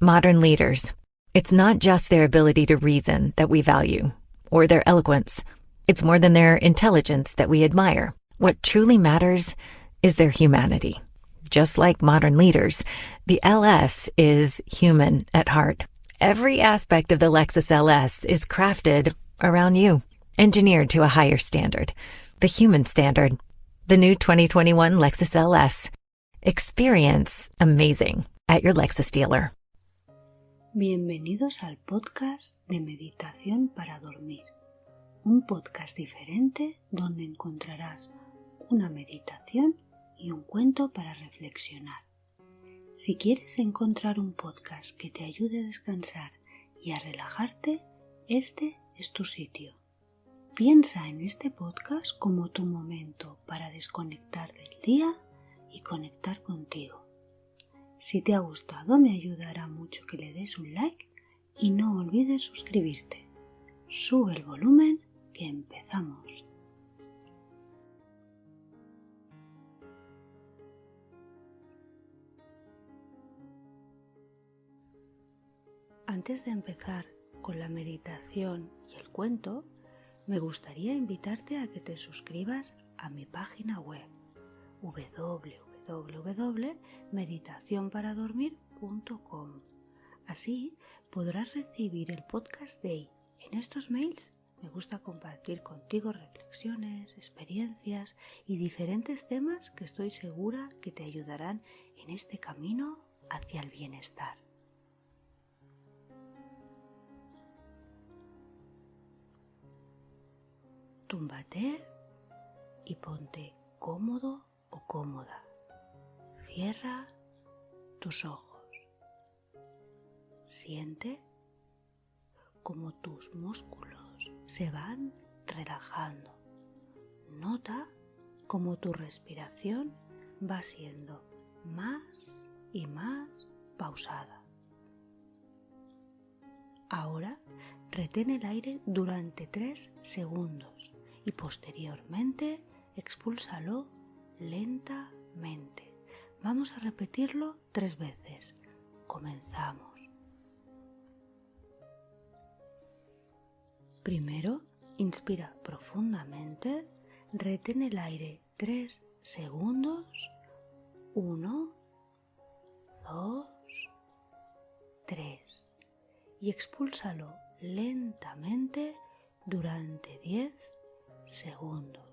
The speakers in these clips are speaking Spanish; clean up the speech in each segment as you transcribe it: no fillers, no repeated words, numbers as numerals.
Modern leaders. It's not just their ability to reason that we value, or their eloquence. It's more than their intelligence that we admire. What truly matters is their humanity. Just like modern leaders, the LS is human at heart. Every aspect of the Lexus LS is crafted around you, engineered to a higher standard, the human standard. The new 2021 Lexus LS. Experience amazing at your Lexus dealer. Bienvenidos al podcast de Meditación para Dormir, un podcast diferente donde encontrarás una meditación y un cuento para reflexionar. Si quieres encontrar un podcast que te ayude a descansar y a relajarte, este es tu sitio. Piensa en este podcast como tu momento para desconectar del día y conectar contigo. Si te ha gustado, me ayudará mucho que le des un like y no olvides suscribirte. Sube el volumen que empezamos. Antes de empezar con la meditación y el cuento, me gustaría invitarte a que te suscribas a mi página web www.meditacionparadormir.com. Así podrás recibir el podcast Day. En estos mails me gusta compartir contigo reflexiones, experiencias y diferentes temas que estoy segura que te ayudarán en este camino hacia el bienestar. Túmbate y ponte cómodo o cómoda. Cierra tus ojos. Siente cómo tus músculos se van relajando. Nota cómo tu respiración va siendo más y más pausada. Ahora retén el aire durante 3 segundos y posteriormente expúlsalo lentamente. Vamos a repetirlo 3 veces. Comenzamos. Primero, inspira profundamente, retén el aire 3 segundos. 1, 2, 3. Y expúlsalo lentamente durante 10 segundos.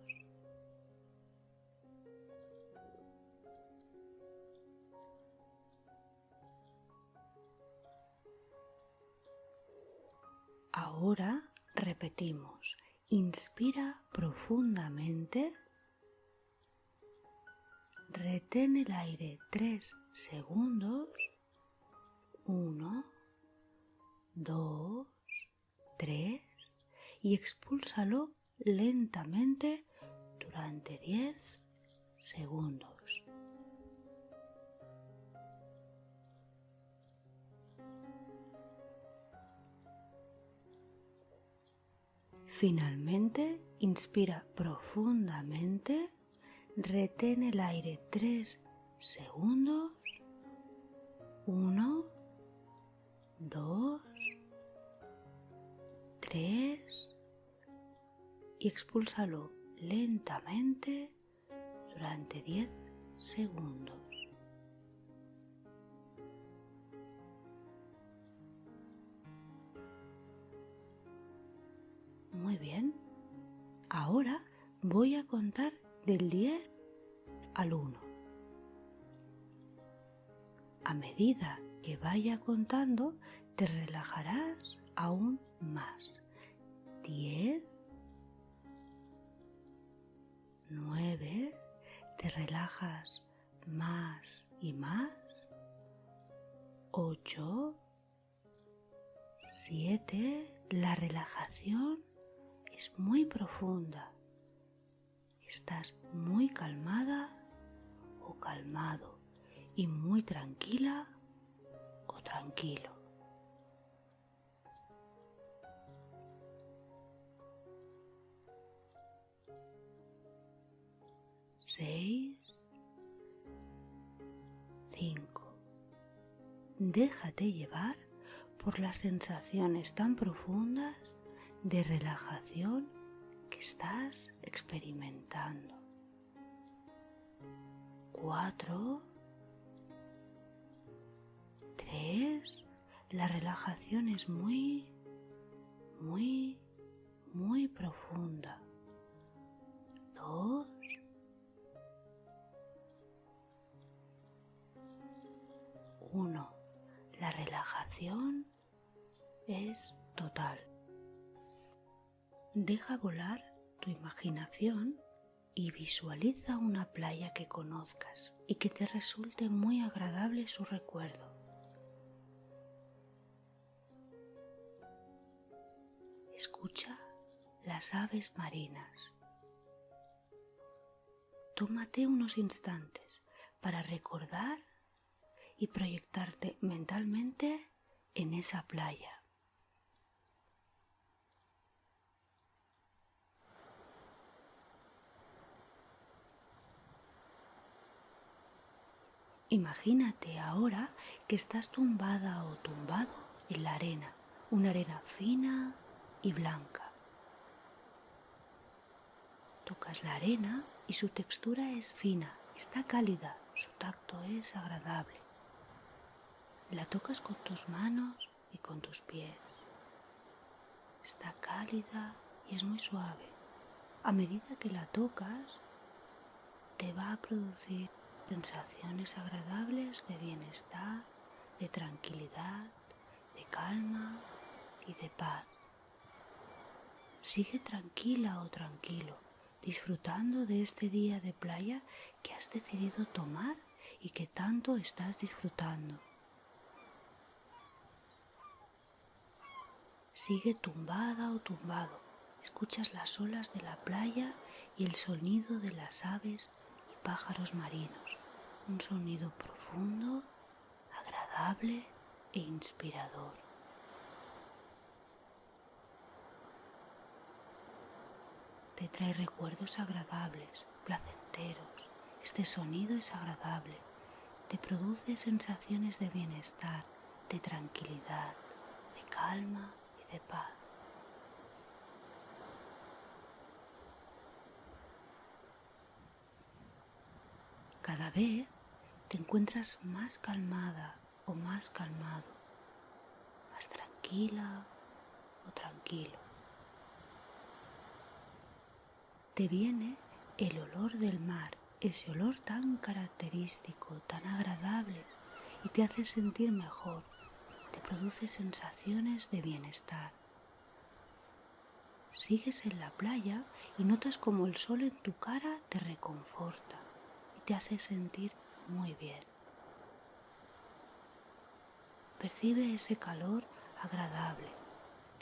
Ahora repetimos. Inspira profundamente, retén el aire 3 segundos. 1, 2, 3 y expúlsalo lentamente durante 10 segundos. Finalmente, inspira profundamente, retén el aire 3 segundos. 1, 2, 3 y expúlsalo lentamente durante 10 segundos. Muy bien. Ahora voy a contar del 10 al 1. A medida que vaya contando, te relajarás aún más. 10, 9, te relajas más y más. 8, 7, la relajación es muy profunda. Estás muy calmada o calmado y muy tranquila o tranquilo. 6, 5. déjate llevar por las sensaciones tan profundas de relajación que estás experimentando. 4, 3, la relajación es muy profunda. 2, 1, la relajación es total. Deja volar tu imaginación y visualiza una playa que conozcas y que te resulte muy agradable su recuerdo. Escucha las aves marinas. Tómate unos instantes para recordar y proyectarte mentalmente en esa playa. Imagínate ahora que estás tumbada o tumbado en la arena, una arena fina y blanca. Tocas la arena y su textura es fina, está cálida, su tacto es agradable. La tocas con tus manos y con tus pies. Está cálida y es muy suave. A medida que la tocas, te va a producir sensaciones agradables de bienestar, de tranquilidad, de calma y de paz. Sigue tranquila o tranquilo, disfrutando de este día de playa que has decidido tomar y que tanto estás disfrutando. Sigue tumbada o tumbado, escuchas las olas de la playa y el sonido de las aves y pájaros marinos, un sonido profundo, agradable e inspirador. Te trae recuerdos agradables, placenteros. Este sonido es agradable, te produce sensaciones de bienestar, de tranquilidad, de calma y de paz. Cada vez te encuentras más calmada o más calmado, más tranquila o tranquilo. Te viene el olor del mar, ese olor tan característico, tan agradable, y te hace sentir mejor, te produce sensaciones de bienestar. Sigues en la playa y notas como el sol en tu cara te reconforta y te hace sentir muy bien. Percibe ese calor agradable.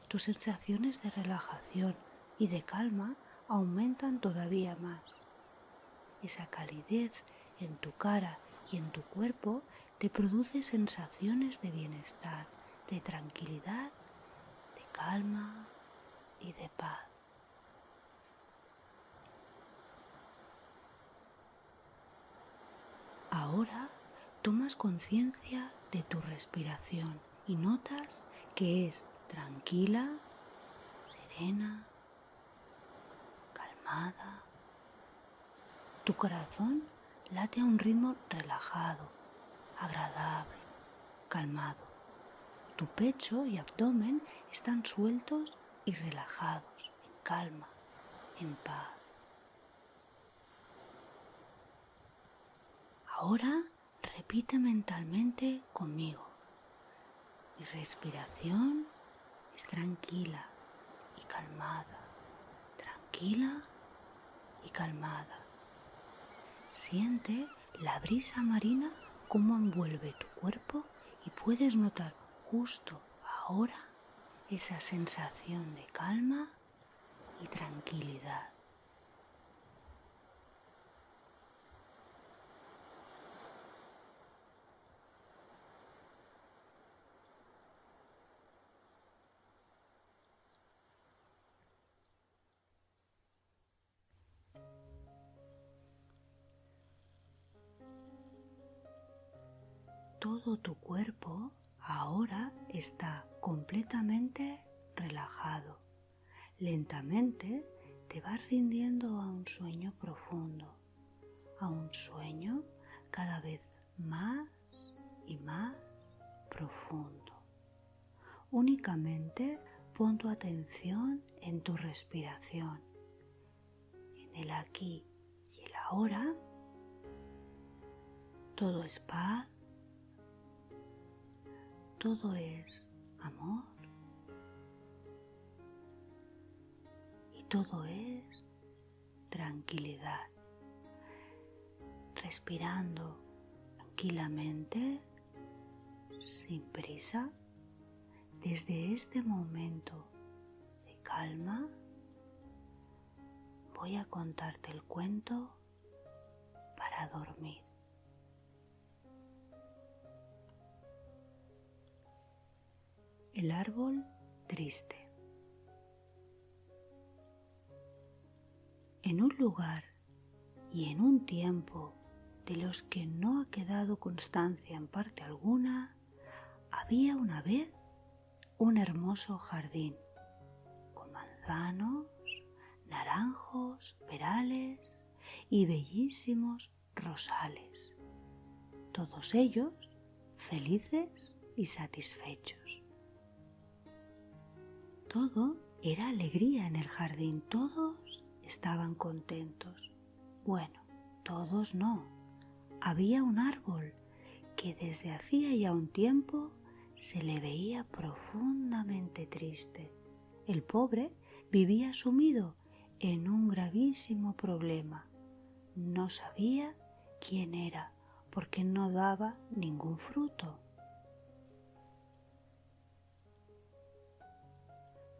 Tus sensaciones de relajación y de calma aumentan todavía más. Esa calidez en tu cara y en tu cuerpo te produce sensaciones de bienestar, de tranquilidad, de calma y de paz. Ahora tomas conciencia de tu respiración y notas que es tranquila, serena, calmada. Tu corazón late a un ritmo relajado, agradable, calmado. Tu pecho y abdomen están sueltos y relajados, en calma, en paz. Ahora repite mentalmente conmigo. Mi respiración es tranquila y calmada, tranquila y calmada. Siente la brisa marina cómo envuelve tu cuerpo y puedes notar justo ahora esa sensación de calma y tranquilidad. Todo tu cuerpo Ahora está completamente relajado. Lentamente te vas rindiendo a un sueño profundo, a un sueño cada vez más y más profundo. Únicamente pon tu atención en tu respiración, en el aquí y el ahora. Todo es paz, todo es amor y todo es tranquilidad. Respirando tranquilamente, sin prisa, desde este momento de calma, voy a contarte el cuento para dormir. El árbol triste. En un lugar y en un tiempo de los que no ha quedado constancia en parte alguna, había una vez un hermoso jardín con manzanos, naranjos, perales y bellísimos rosales, todos ellos felices y satisfechos. Todo era alegría en el jardín, todos estaban contentos. Bueno, todos no. Había un árbol que desde hacía ya un tiempo se le veía profundamente triste. El pobre vivía sumido en un gravísimo problema. No sabía quién era porque no daba ningún fruto.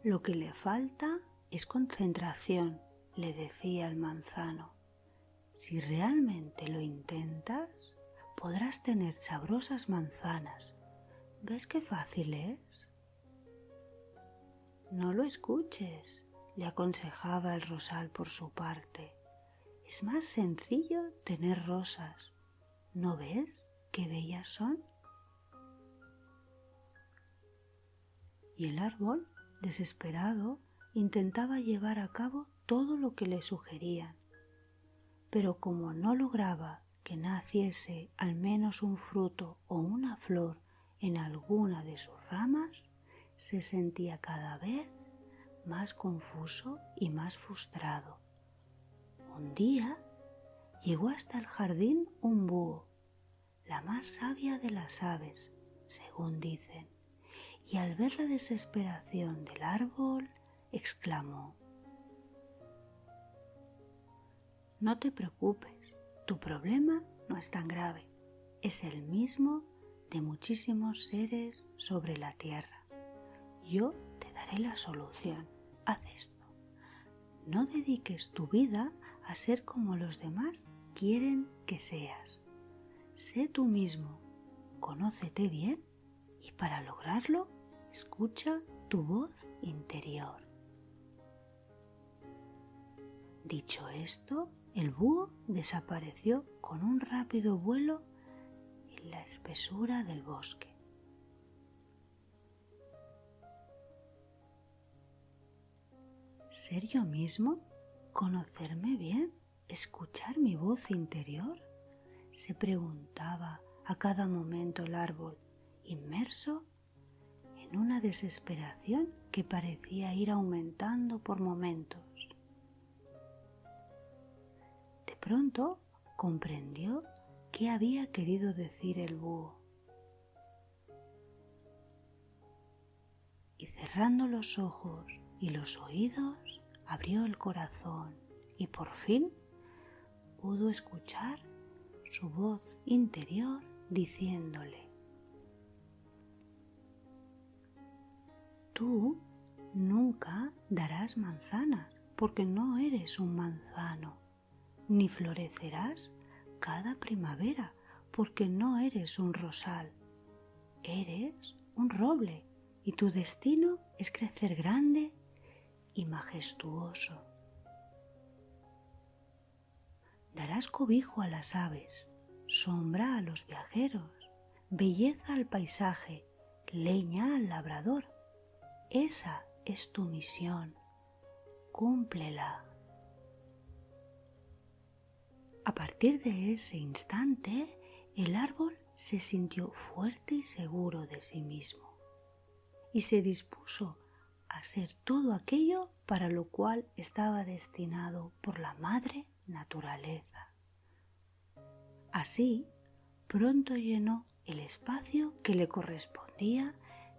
Lo que le falta es concentración, le decía el manzano. Si realmente lo intentas, podrás tener sabrosas manzanas. ¿Ves qué fácil es? No lo escuches, le aconsejaba el rosal por su parte. Es más sencillo tener rosas. ¿No ves qué bellas son? Y el árbol, desesperado, intentaba llevar a cabo todo lo que le sugerían, pero como no lograba que naciese al menos un fruto o una flor en alguna de sus ramas, se sentía cada vez más confuso y más frustrado. Un día llegó hasta el jardín un búho, la más sabia de las aves, según dicen, y al ver la desesperación del árbol, exclamó: «No te preocupes, tu problema no es tan grave, es el mismo de muchísimos seres sobre la tierra. Yo te daré la solución, haz esto. No dediques tu vida a ser como los demás quieren que seas. Sé tú mismo, conócete bien y para lograrlo, escucha tu voz interior». Dicho esto, el búho desapareció con un rápido vuelo en la espesura del bosque. ¿Ser yo mismo? ¿Conocerme bien? ¿Escuchar mi voz interior?, se preguntaba a cada momento el árbol, inmerso en una desesperación que parecía ir aumentando por momentos. De pronto comprendió qué había querido decir el búho. Y cerrando los ojos y los oídos, abrió el corazón y por fin pudo escuchar su voz interior diciéndole: «Tú nunca darás manzanas porque no eres un manzano, ni florecerás cada primavera porque no eres un rosal. Eres un roble y tu destino es crecer grande y majestuoso. Darás cobijo a las aves, sombra a los viajeros, belleza al paisaje leña al labrador. Esa es tu misión. Cúmplela. A partir de ese instante, el árbol se sintió fuerte y seguro de sí mismo y se dispuso a ser todo aquello para lo cual estaba destinado por la madre naturaleza. Así, pronto llenó el espacio que le correspondía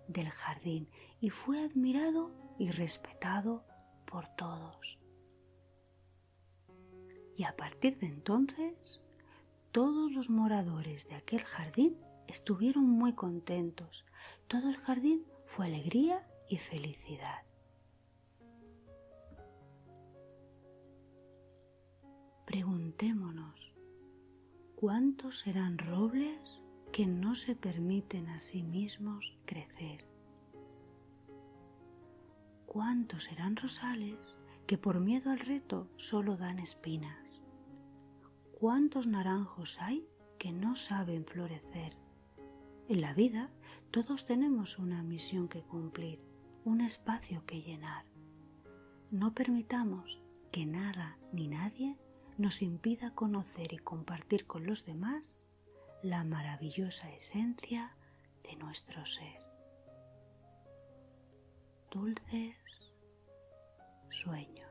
del jardín y fue admirado y respetado por todos. Y a partir de entonces, todos los moradores de aquel jardín estuvieron muy contentos. Todo el jardín fue alegría y felicidad. Preguntémonos, ¿cuántos serán robles que no se permiten a sí mismos crecer? ¿Cuántos serán rosales que por miedo al reto solo dan espinas? ¿Cuántos naranjos hay que no saben florecer? En la vida todos tenemos una misión que cumplir, un espacio que llenar. No permitamos que nada ni nadie nos impida conocer y compartir con los demás la maravillosa esencia de nuestro ser. Dulces sueños.